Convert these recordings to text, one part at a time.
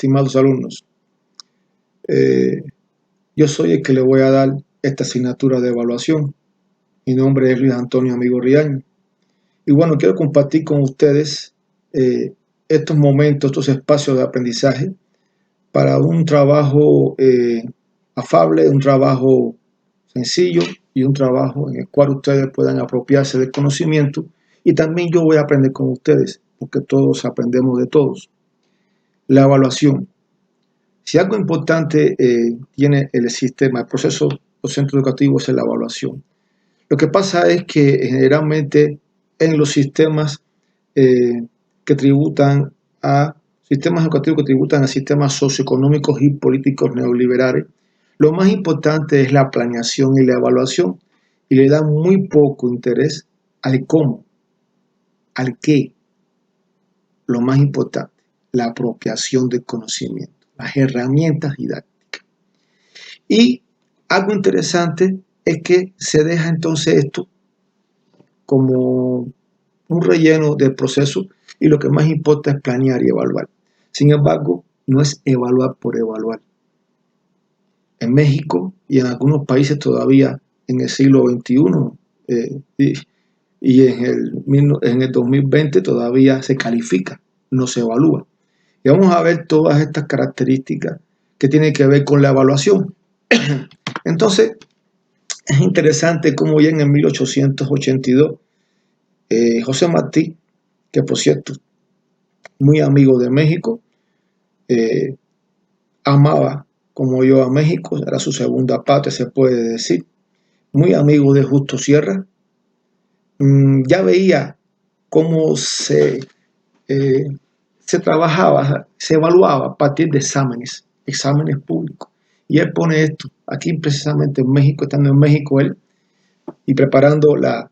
estimados alumnos. Yo soy el que le voy a dar esta asignatura de evaluación. Mi nombre es Luis Antonio Amigo Riaño. Y bueno, quiero compartir con ustedes estos momentos, estos espacios de aprendizaje para un trabajo afable, un trabajo sencillo y un trabajo en el cual ustedes puedan apropiarse del conocimiento, y también yo voy a aprender con ustedes, porque todos aprendemos de todos. La evaluación. Si algo importante tiene el sistema, el proceso docente educativo, es la evaluación. Lo que pasa es que generalmente en los sistemas que tributan a sistemas educativos que tributan a sistemas socioeconómicos y políticos neoliberales, lo más importante es la planeación y la evaluación, y le dan muy poco interés al cómo, al qué. Lo más importante, la apropiación del conocimiento, las herramientas didácticas. Y algo interesante es que se deja entonces esto como un relleno del proceso, y lo que más importa es planear y evaluar. Sin embargo, no es evaluar por evaluar. En México y en algunos países todavía en el siglo XXI y en el 2020 todavía se califica, no se evalúa. Y vamos a ver todas estas características que tienen que ver con la evaluación. Entonces, es interesante cómo ya en el 1882, José Martí, que por cierto, muy amigo de México, amaba como yo a México, era su segunda patria, se puede decir, muy amigo de Justo Sierra, ya veía cómo se trabajaba, se evaluaba a partir de exámenes públicos. Y él pone esto, aquí precisamente en México, estando en México él, y preparando los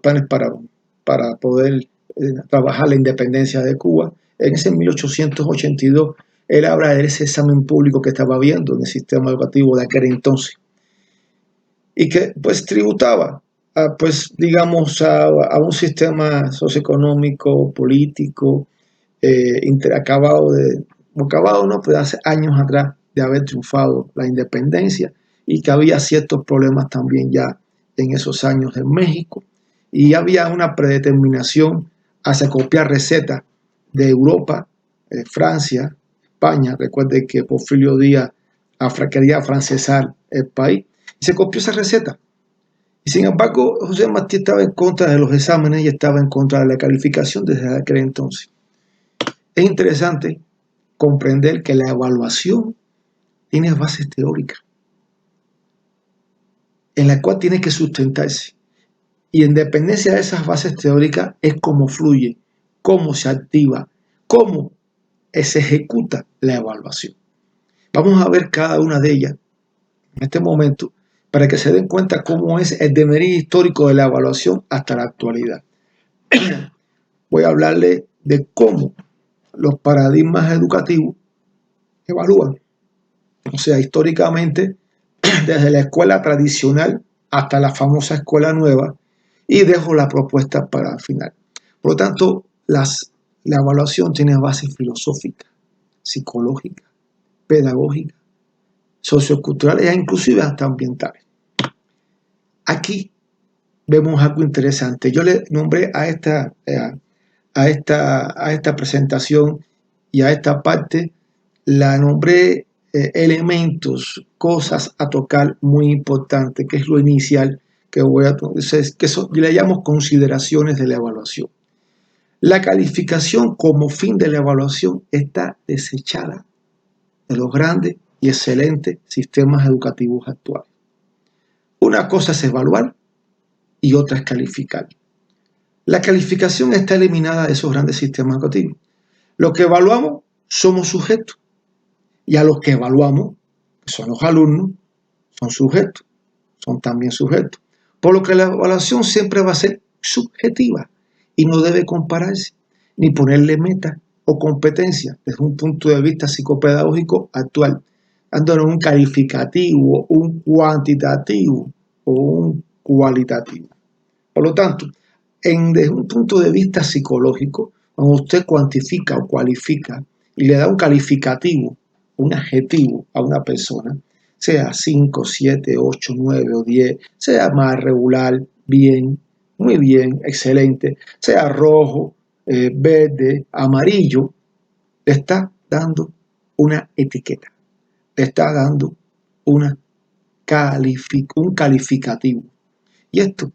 planes para poder trabajar la independencia de Cuba. En ese 1882, él habla de ese examen público que estaba viendo en el sistema educativo de aquel entonces, y que pues tributaba a un sistema socioeconómico, político, acabado, ¿no? Pues hace años atrás de haber triunfado la independencia, y que había ciertos problemas también ya en esos años en México, y había una predeterminación hacia copiar recetas de Europa, Francia, España. Recuerde que Porfirio Díaz quería afrancesar el país, y se copió esa receta. Y sin embargo, José Martí estaba en contra de los exámenes y estaba en contra de la calificación desde aquel entonces. Es interesante comprender que la evaluación tiene bases teóricas en la cual tiene que sustentarse, y en dependencia de esas bases teóricas es cómo fluye, cómo se activa, cómo se ejecuta la evaluación. Vamos a ver cada una de ellas en este momento para que se den cuenta cómo es el devenir histórico de la evaluación hasta la actualidad. Voy a hablarle de cómo los paradigmas educativos evalúan. O sea, históricamente, desde la escuela tradicional hasta la famosa escuela nueva, y dejo la propuesta para el final. Por lo tanto, la evaluación tiene bases filosóficas, psicológicas, pedagógicas, socioculturales e inclusive hasta ambientales. Aquí vemos algo interesante. Yo le nombré a esta presentación y a esta parte, la nombré elementos, cosas a tocar muy importantes, que es lo inicial que le llamo consideraciones de la evaluación. La calificación como fin de la evaluación está desechada de los grandes y excelentes sistemas educativos actuales. Una cosa es evaluar y otra es calificar. La calificación está eliminada de esos grandes sistemas educativos. Lo que evaluamos somos sujetos, y a los que evaluamos, que son los alumnos, son sujetos, son también sujetos. Por lo que la evaluación siempre va a ser subjetiva y no debe compararse ni ponerle metas o competencias desde un punto de vista psicopedagógico actual, dándonos un calificativo, un cuantitativo o un cualitativo. Por lo tanto, desde un punto de vista psicológico, Cuando usted cuantifica o cualifica y le da un calificativo, un adjetivo a una persona, sea 5, 7, 8, 9 o 10, sea más regular, bien, muy bien, excelente, sea rojo, verde, amarillo, le está dando una etiqueta, le está dando un calificativo. Y esto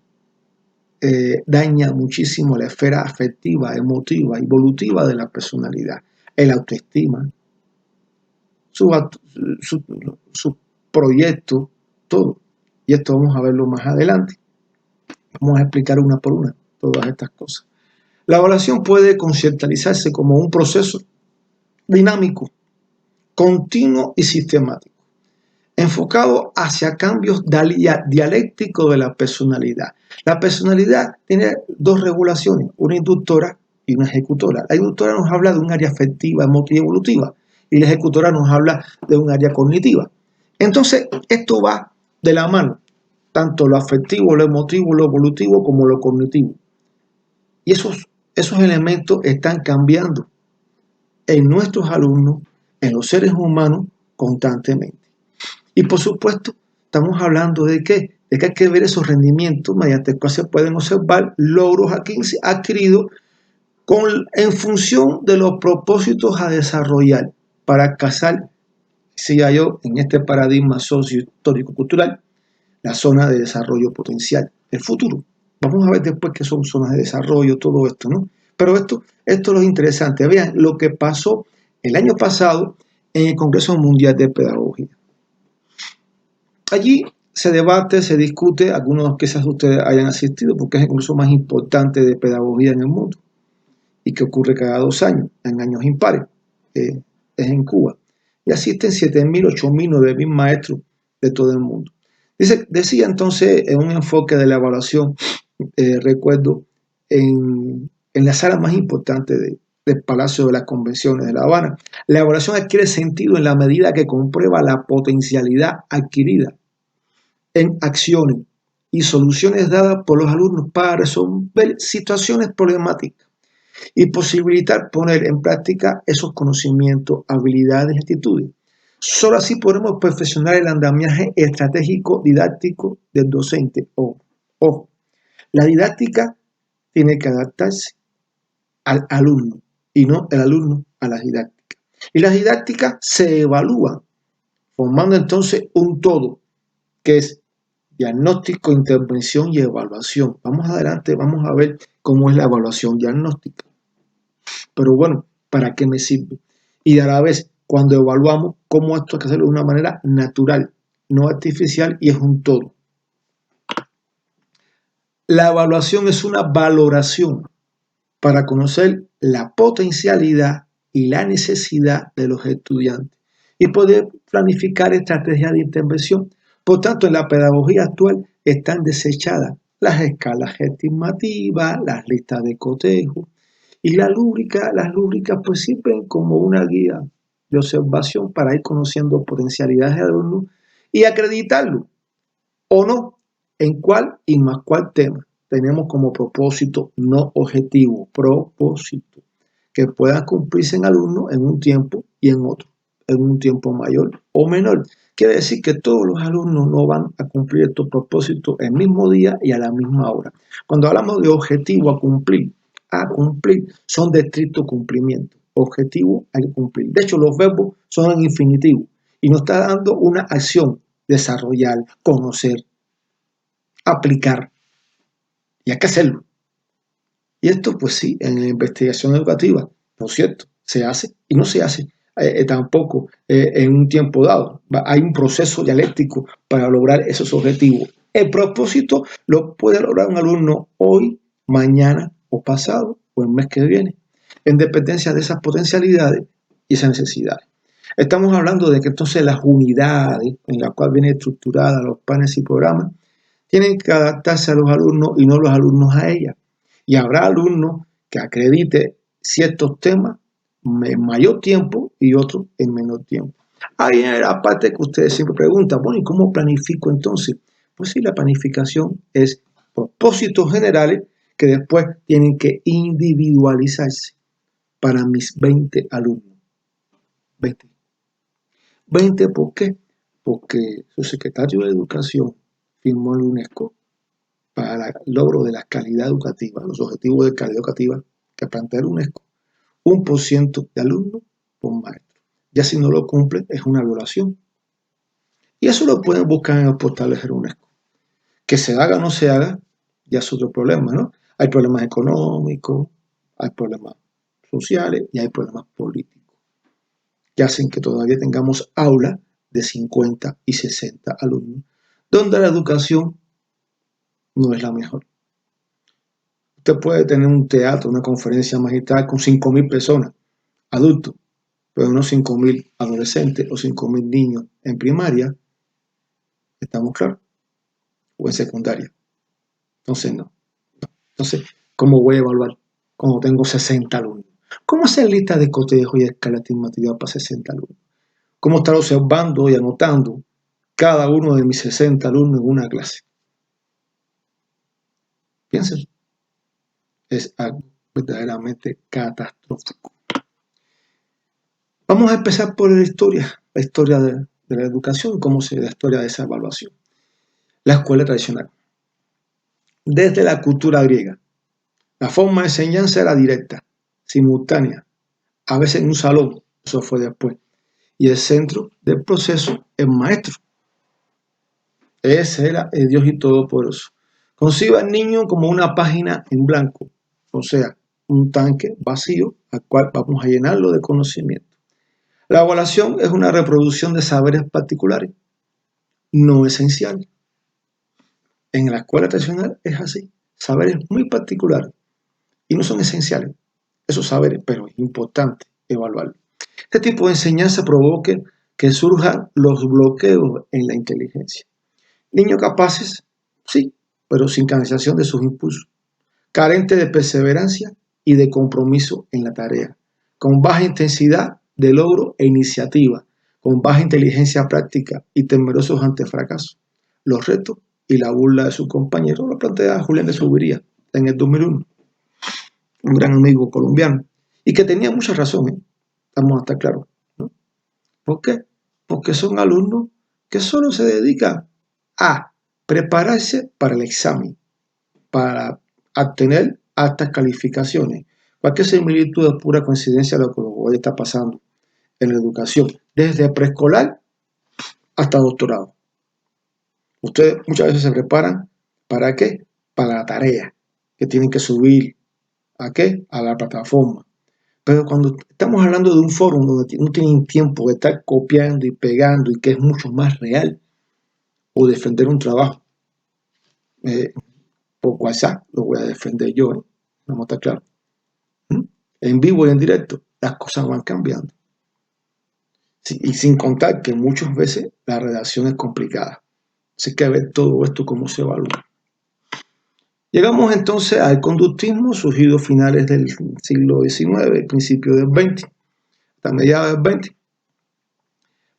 daña muchísimo la esfera afectiva, emotiva, evolutiva de la personalidad, el autoestima, su proyecto, todo. Y esto vamos a verlo más adelante. Vamos a explicar una por una todas estas cosas. La evaluación puede conceptualizarse como un proceso dinámico, continuo y sistemático, enfocado hacia cambios dialécticos de la personalidad. La personalidad tiene dos regulaciones, una inductora y una ejecutora. La inductora nos habla de un área afectiva, emotiva y evolutiva, y la ejecutora nos habla de un área cognitiva. Entonces, esto va de la mano, tanto lo afectivo, lo emotivo, lo evolutivo, como lo cognitivo. Y esos elementos están cambiando en nuestros alumnos, en los seres humanos, constantemente. Y por supuesto, estamos hablando de qué? De que hay que ver esos rendimientos mediante los cuales se pueden observar logros adquiridos en función de los propósitos a desarrollar para alcanzar, decía yo, en este paradigma socio-histórico-cultural, la zona de desarrollo potencial, el futuro. Vamos a ver después qué son zonas de desarrollo, todo esto, ¿no? Pero esto es lo interesante. Vean lo que pasó el año pasado en el Congreso Mundial de Pedagogía. Allí se debate, se discute, algunos quizás ustedes hayan asistido porque es el congreso más importante de pedagogía en el mundo y que ocurre cada 2 años, en años impares, es en Cuba. Y asisten 7.000, 8.000, 9.000 maestros de todo el mundo. Decía entonces en un enfoque de la evaluación, recuerdo, en la sala más importante del Palacio de las Convenciones de La Habana, la evaluación adquiere sentido en la medida que comprueba la potencialidad adquirida en acciones y soluciones dadas por los alumnos para resolver situaciones problemáticas y posibilitar poner en práctica esos conocimientos, habilidades y actitudes. Solo así podremos perfeccionar el andamiaje estratégico didáctico del docente. Ojo, la didáctica tiene que adaptarse al alumno y no el alumno a la didáctica. Y las didácticas se evalúan formando entonces un todo que es diagnóstico, intervención y evaluación. Vamos adelante, vamos a ver cómo es la evaluación diagnóstica. Pero bueno, ¿para qué me sirve? Y a la vez, cuando evaluamos, cómo esto hay que hacerlo de una manera natural, no artificial, y es un todo. La evaluación es una valoración para conocer la potencialidad y la necesidad de los estudiantes y poder planificar estrategias de intervención. Por tanto, en la pedagogía actual están desechadas las escalas estimativas, las listas de cotejo y las lúbricas pues sirven como una guía de observación para ir conociendo potencialidades de alumnos y acreditarlo o no en cuál y más cuál tema tenemos como propósito, no objetivo, propósito, que puedan cumplirse en alumnos en un tiempo y en otro, en un tiempo mayor o menor. Quiere decir que todos los alumnos no van a cumplir estos propósitos el mismo día y a la misma hora. Cuando hablamos de objetivo a cumplir, son de estricto cumplimiento. Objetivo hay que cumplir. De hecho, los verbos son en infinitivo y nos está dando una acción, desarrollar, conocer, aplicar. Y hay que hacerlo. Y esto, pues sí, en la investigación educativa, por cierto, se hace y no se hace tampoco en un tiempo dado. Hay un proceso dialéctico para lograr esos objetivos. El propósito lo puede lograr un alumno hoy, mañana o pasado o el mes que viene, en dependencia de esas potencialidades y esas necesidades. Estamos hablando de que entonces las unidades en las cuales vienen estructuradas los planes y programas tienen que adaptarse a los alumnos y no los alumnos a ellas. Y habrá alumnos que acredite ciertos temas en mayor tiempo y otros en menor tiempo. Ahí en la parte que ustedes siempre preguntan, bueno, ¿y cómo planifico entonces? Pues sí, la planificación es propósitos generales que después tienen que individualizarse para mis 20 alumnos. 20. 20, ¿por qué? Porque su secretario de Educación firmó en la UNESCO para el logro de la calidad educativa, los objetivos de calidad educativa que plantea la UNESCO, 1% de alumnos por maestro. Ya si no lo cumple, es una violación. Y eso lo pueden buscar en los portales de la UNESCO. Que se haga o no se haga, ya es otro problema, ¿no? Hay problemas económicos, hay problemas sociales y hay problemas políticos que hacen que todavía tengamos aulas de 50 y 60 alumnos, donde la educación no es la mejor. Usted puede tener un teatro, una conferencia magistral con 5.000 personas, adultos, pero no 5.000 adolescentes o 5.000 niños en primaria, ¿estamos claros? O en secundaria. Entonces, no. Entonces, ¿cómo voy a evaluar cuando tengo 60 alumnos? ¿Cómo hacer lista de cotejo y escala estimativa para 60 alumnos? ¿Cómo estar observando y anotando cada uno de mis 60 alumnos en una clase? Piensen, es algo verdaderamente catastrófico. Vamos a empezar por la historia de la educación, cómo se da la historia de esa evaluación. La escuela tradicional. Desde la cultura griega, la forma de enseñanza era directa, simultánea, a veces en un salón, eso fue después, y el centro del proceso es maestro. Ese era el Dios y Todopoderoso. Conciba al niño como una página en blanco, o sea, un tanque vacío al cual vamos a llenarlo de conocimiento. La evaluación es una reproducción de saberes particulares, no esenciales. En la escuela tradicional es así, saberes muy particulares y no son esenciales esos saberes, pero es importante evaluarlos. Este tipo de enseñanza provoca que surjan los bloqueos en la inteligencia. Niños capaces, sí, pero sin canalización de sus impulsos, carentes de perseverancia y de compromiso en la tarea, con baja intensidad de logro e iniciativa, con baja inteligencia práctica y temerosos ante fracasos. Los retos y la burla de sus compañeros lo plantea Julián de Zuviría en el 2001, un gran amigo colombiano, y que tenía mucha razón, estamos hasta claros, ¿no? ¿Por qué? Porque son alumnos que solo se dedican a prepararse para el examen, para obtener altas calificaciones. Cualquier similitud es pura coincidencia de lo que hoy está pasando en la educación, desde preescolar hasta doctorado. Ustedes muchas veces se preparan, ¿para qué? Para la tarea que tienen que subir, ¿a qué? A la plataforma. Pero cuando estamos hablando de un foro donde no tienen tiempo de estar copiando y pegando y que es mucho más real, o defender un trabajo por WhatsApp, lo voy a defender yo, vamos a estar claros. En vivo y en directo, las cosas van cambiando. Sí, y sin contar que muchas veces la redacción es complicada. Así que hay que ver todo esto cómo se evalúa. Llegamos entonces al conductismo, surgido a finales del siglo XIX, principios del XX, hasta mediados del XX.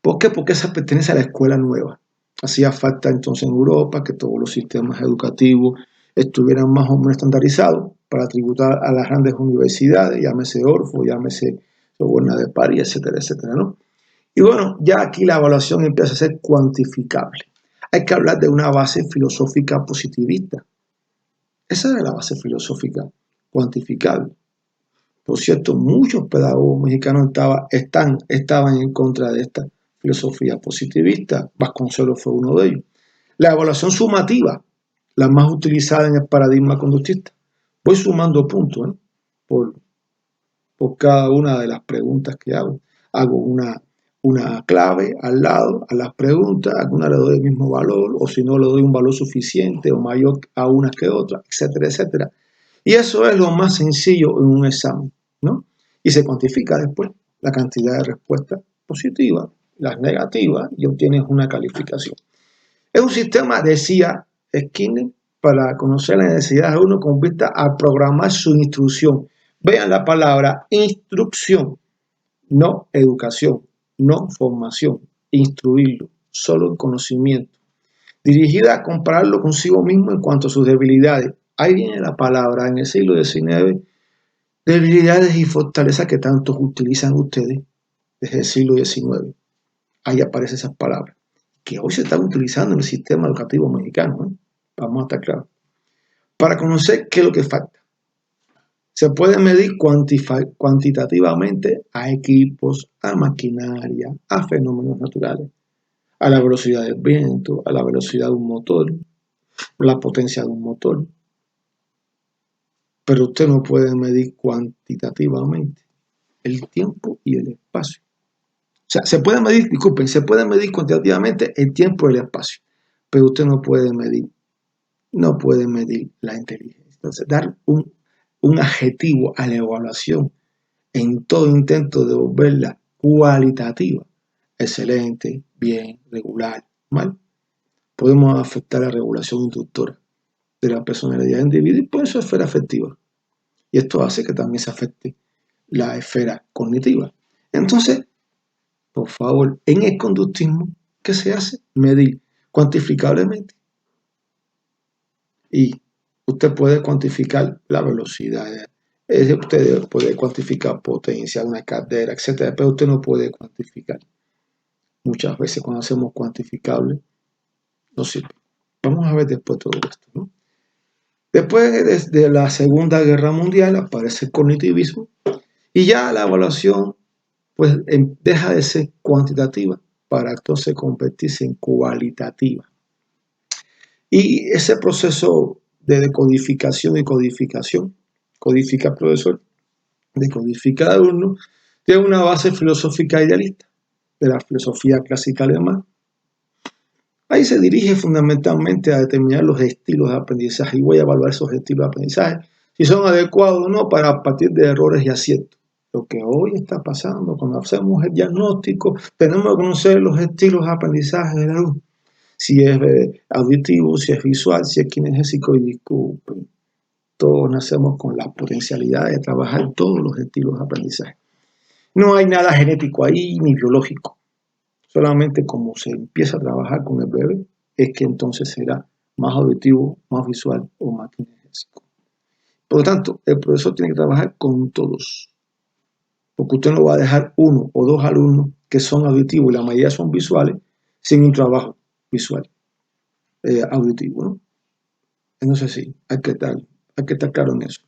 ¿Por qué? Porque esa pertenece a la escuela nueva. Hacía falta entonces en Europa que todos los sistemas educativos estuvieran más o menos estandarizados para tributar a las grandes universidades, llámese Orfo, llámese Sorbona de París, etcétera, etcétera, ¿no? Y bueno, ya aquí la evaluación empieza a ser cuantificable. Hay que hablar de una base filosófica positivista. Esa era la base filosófica cuantificable. Por cierto, muchos pedagogos mexicanos estaban en contra de esta filosofía positivista. Vasconcelos fue uno de ellos. La evaluación sumativa, la más utilizada en el paradigma conductista. Voy sumando puntos por cada una de las preguntas que hago. Hago una clave al lado a las preguntas, a alguna le doy el mismo valor, o si no le doy un valor suficiente o mayor a una que otra, etcétera, etcétera. Y eso es lo más sencillo en un examen, ¿no? Y se cuantifica después la cantidad de respuestas positivas, las negativas, y obtienes una calificación. Es un sistema, decía Skinner, para conocer las necesidades de uno con vista a programar su instrucción. Vean la palabra instrucción, no educación, no formación, instruirlo, solo en conocimiento. Dirigida a compararlo consigo mismo en cuanto a sus debilidades. Ahí viene la palabra en el siglo XIX, Debilidades y fortalezas que tantos utilizan ustedes desde el siglo XIX. Ahí aparecen esas palabras, que hoy se están utilizando en el sistema educativo mexicano. Vamos a estar claros. Para conocer qué es lo que falta. Se puede medir cuantitativamente a equipos, a maquinaria, a fenómenos naturales, a la velocidad del viento, a la velocidad de un motor, la potencia de un motor. Pero usted no puede medir cuantitativamente el tiempo y el espacio. O sea, se puede medir, disculpen, se puede medir cuantitativamente el tiempo y el espacio, pero usted no puede medir la inteligencia. Entonces, dar un adjetivo a la evaluación en todo intento de volverla cualitativa, excelente, bien, regular, mal, podemos afectar la regulación inductora de la personalidad individual y por su esfera afectiva. Y esto hace que también se afecte la esfera cognitiva. Entonces, por favor, en el conductismo, ¿qué se hace? Medir cuantificablemente. Y usted puede cuantificar la velocidad, usted puede cuantificar potencia, una cadera, etcétera, pero usted no puede cuantificar. Muchas veces cuando hacemos cuantificable, no sirve. Vamos a ver después todo esto, ¿no? Después de la Segunda Guerra Mundial aparece el cognitivismo y ya la evaluación pues deja de ser cuantitativa para entonces convertirse en cualitativa. Y ese proceso de decodificación y codificación, codifica profesor, decodifica alumno, tiene una base filosófica idealista de la filosofía clásica alemana. Ahí se dirige fundamentalmente a determinar los estilos de aprendizaje y voy a evaluar esos estilos de aprendizaje, si son adecuados o no para partir de errores y aciertos. Lo que hoy está pasando cuando hacemos el diagnóstico, tenemos que conocer los estilos de aprendizaje del alumno. Si es auditivo, si es visual, si es kinestésico y disculpen. Todos nacemos con la potencialidad de trabajar todos los estilos de aprendizaje. No hay nada genético ahí ni biológico. Solamente como se empieza a trabajar con el bebé, es que entonces será más auditivo, más visual o más kinestésico. Por lo tanto, el profesor tiene que trabajar con todos. Porque usted no va a dejar uno o dos alumnos que son auditivos y la mayoría son visuales sin un trabajo visual, auditivo, ¿no? Entonces sí, hay que estar claro en eso.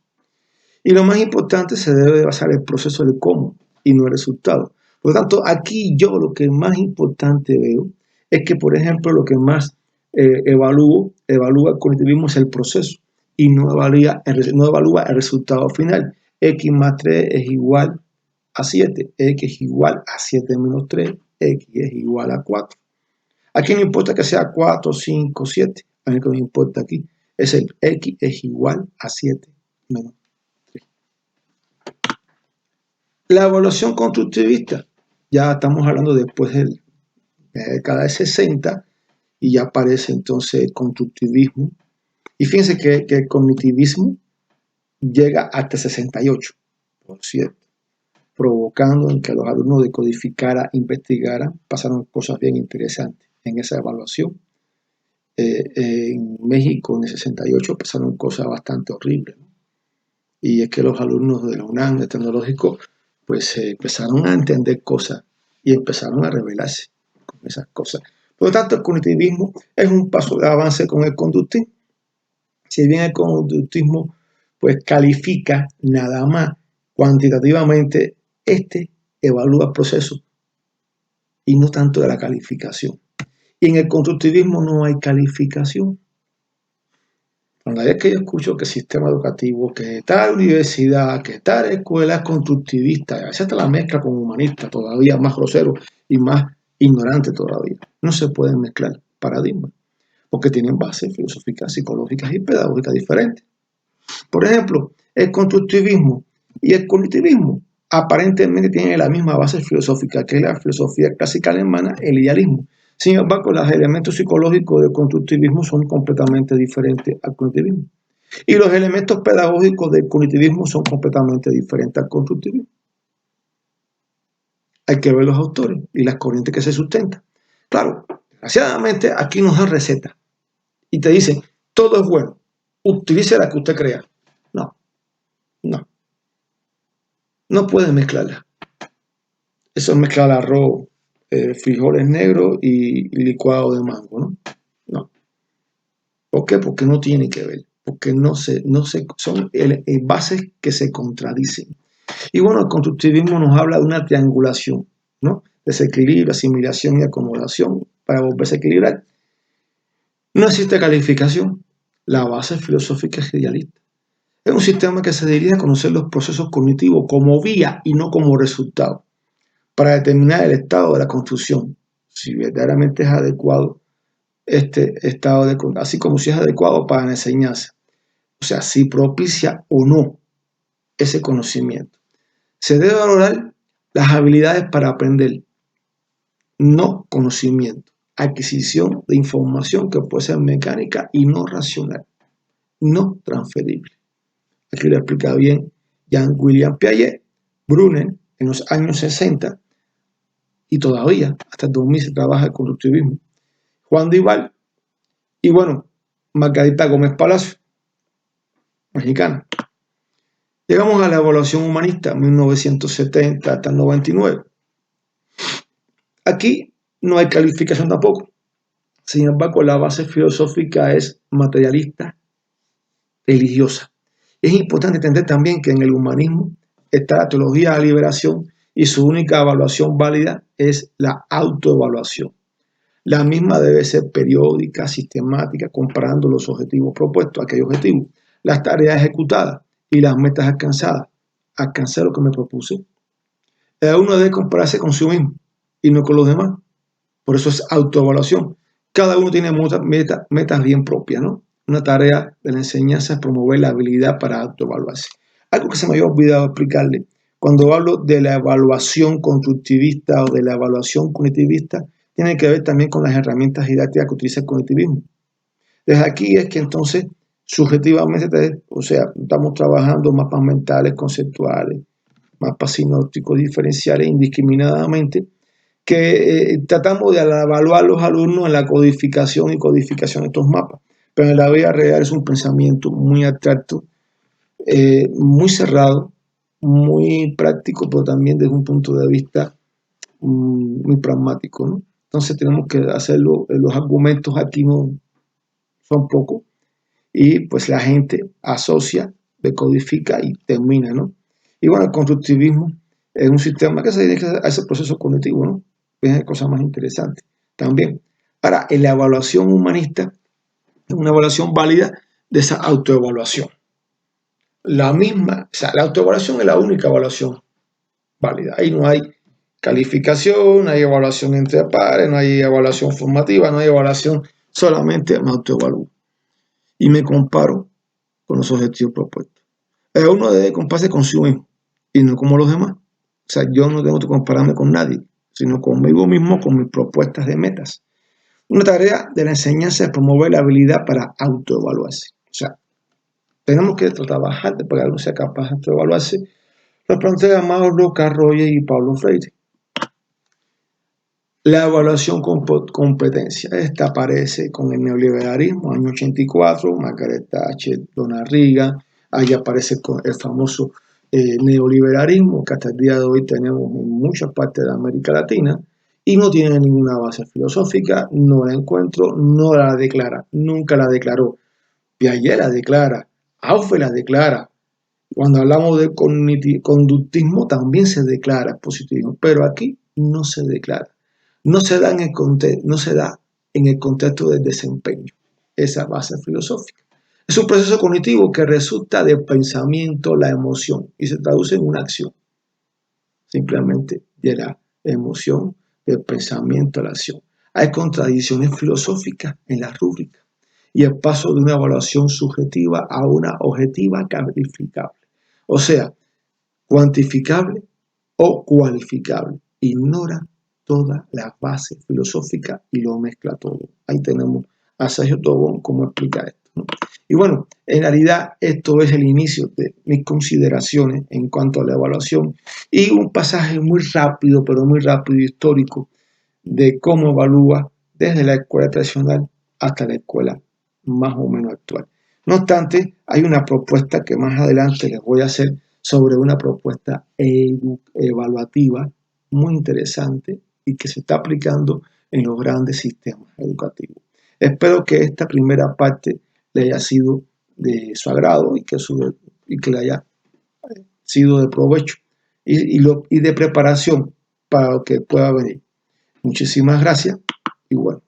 Y lo más importante, se debe basar el proceso del cómo y no el resultado. Por lo tanto, aquí yo lo que más importante veo es que, por ejemplo, lo que más evalúa el cognitivismo es el proceso y no evalúa el resultado final. X más 3 es igual a 7, X es igual a 7 menos 3, X es igual a 4. Aquí no importa que sea 4, 5, 7, a mí lo que me importa aquí es el X es igual a 7 menos 3. La evaluación constructivista, ya estamos hablando después de la década de 60 y ya aparece entonces el constructivismo. Y fíjense que el cognitivismo llega hasta 68, por cierto, provocando en que los alumnos decodificaran, investigaran, pasaron cosas bien interesantes en esa evaluación. En México en el 68 pasaron cosas bastante horribles, ¿no? Y es que los alumnos de la UNAM, de tecnológico, pues empezaron a entender cosas y empezaron a rebelarse con esas cosas. Por lo tanto, el cognitivismo es un paso de avance con el conductismo. Si bien el conductismo pues califica nada más cuantitativamente, este evalúa el proceso y no tanto de la calificación. Y en el constructivismo no hay calificación. Cuando es que yo escucho que el sistema educativo, que tal universidad, que tal escuela es constructivista, a veces hasta la mezcla con humanista, todavía más grosero y más ignorante todavía. No se pueden mezclar paradigmas, porque tienen bases filosóficas, psicológicas y pedagógicas diferentes. Por ejemplo, el constructivismo y el cognitivismo aparentemente tienen la misma base filosófica que la filosofía clásica alemana, el idealismo. Sin embargo, los elementos psicológicos del constructivismo son completamente diferentes al cognitivismo. Y los elementos pedagógicos del cognitivismo son completamente diferentes al constructivismo. Hay que ver los autores y las corrientes que se sustentan. Claro, desgraciadamente aquí nos dan recetas y te dicen, todo es bueno, utilice la que usted crea. No, no. No pueden mezclarla. Eso es mezclar arroz, frijoles negros y licuado de mango, ¿no? No. ¿Por qué? Porque no tiene que ver. Porque son bases que se contradicen. Y bueno, el constructivismo nos habla de una triangulación, ¿no? Desequilibrio, asimilación y acomodación para volverse a equilibrar. No existe calificación. La base filosófica es idealista. Es un sistema que se dirige a conocer los procesos cognitivos como vía y no como resultado, para determinar el estado de la construcción, si verdaderamente es adecuado este estado de, así como si es adecuado para la enseñanza. O sea, si propicia o no ese conocimiento. Se debe valorar las habilidades para aprender, no conocimiento. Adquisición de información que puede ser mecánica y no racional, no transferible. Aquí lo explica bien Jean-William Piaget, Brunner, en los años 60, y todavía, hasta el 2000 se trabaja el constructivismo. Juan Duval, y bueno, Margarita Gómez Palacio, mexicana. Llegamos a la evaluación humanista, 1970 hasta el 99. Aquí no hay calificación tampoco. Sin embargo, la base filosófica es materialista, religiosa. Es importante entender también que en el humanismo está la teología de la liberación y su única evaluación válida es la autoevaluación. La misma debe ser periódica, sistemática, comparando los objetivos propuestos, aquellos objetivos, las tareas ejecutadas y las metas alcanzadas. Alcancé lo que me propuse. Uno debe compararse con sí mismo y no con los demás. Por eso es autoevaluación. Cada uno tiene metas bien propias, ¿no? Una tarea de la enseñanza es promover la habilidad para autoevaluarse. Algo que se me había olvidado explicarle. Cuando hablo de la evaluación constructivista o de la evaluación cognitivista, tiene que ver también con las herramientas didácticas que utiliza el cognitivismo. Desde aquí es que entonces, subjetivamente, o sea, estamos trabajando mapas mentales, conceptuales, mapas sinópticos diferenciales indiscriminadamente, que tratamos de evaluar a los alumnos en la codificación y codificación de estos mapas. Pero en la vida real es un pensamiento muy abstracto, muy cerrado, muy práctico, pero también desde un punto de vista muy pragmático, ¿no? Entonces tenemos que hacerlo, los argumentos aquí no son pocos, y pues la gente asocia, decodifica y termina, ¿no? Y bueno, el constructivismo es un sistema que se dirige a ese proceso cognitivo, ¿no? Fíjense cosas más interesantes también. Ahora, en la evaluación humanista es una evaluación válida de esa autoevaluación. La misma, o sea, la autoevaluación es la única evaluación válida. Ahí no hay calificación, no hay evaluación entre pares, no hay evaluación formativa, no hay evaluación, solamente me autoevalúo y me comparo con los objetivos propuestos. Uno debe compararse con sí mismo y no como los demás. O sea, yo no tengo que compararme con nadie, sino conmigo mismo, con mis propuestas de metas. Una tarea de la enseñanza es promover la habilidad para autoevaluarse. O sea, tenemos que trabajar de que algo sea capaz de autoevaluarse. Lo plantea Mauro Carroye y Pablo Freire. La evaluación competencia. Esta aparece con el neoliberalismo, año 84, Margaret Thatcher, Donald Reagan. Ahí aparece con el famoso neoliberalismo que hasta el día de hoy tenemos en muchas partes de América Latina y no tiene ninguna base filosófica, no la encuentro, no la declara, nunca la declaró. Piaget la declara, Aufe la declara. Cuando hablamos de conductismo también se declara positivismo, pero aquí no se declara. No se da en el contexto del desempeño, esa base filosófica. Es un proceso cognitivo que resulta del pensamiento, la emoción, y se traduce en una acción. Simplemente de la emoción, del pensamiento a la acción. Hay contradicciones filosóficas en la rúbrica y el paso de una evaluación subjetiva a una objetiva calificable. O sea, cuantificable o cualificable. Ignora toda la base filosófica y lo mezcla todo. Ahí tenemos a Sergio Tobón cómo explica esto, ¿no? Y bueno, en realidad esto es el inicio de mis consideraciones en cuanto a la evaluación y un pasaje muy rápido, pero muy rápido histórico de cómo evalúa desde la escuela tradicional hasta la escuela más o menos actual. No obstante, hay una propuesta que más adelante les voy a hacer sobre una propuesta evaluativa muy interesante y que se está aplicando en los grandes sistemas educativos. Espero que esta primera parte le haya sido de su agrado y que le haya sido de provecho y de preparación para lo que pueda venir. Muchísimas gracias y bueno.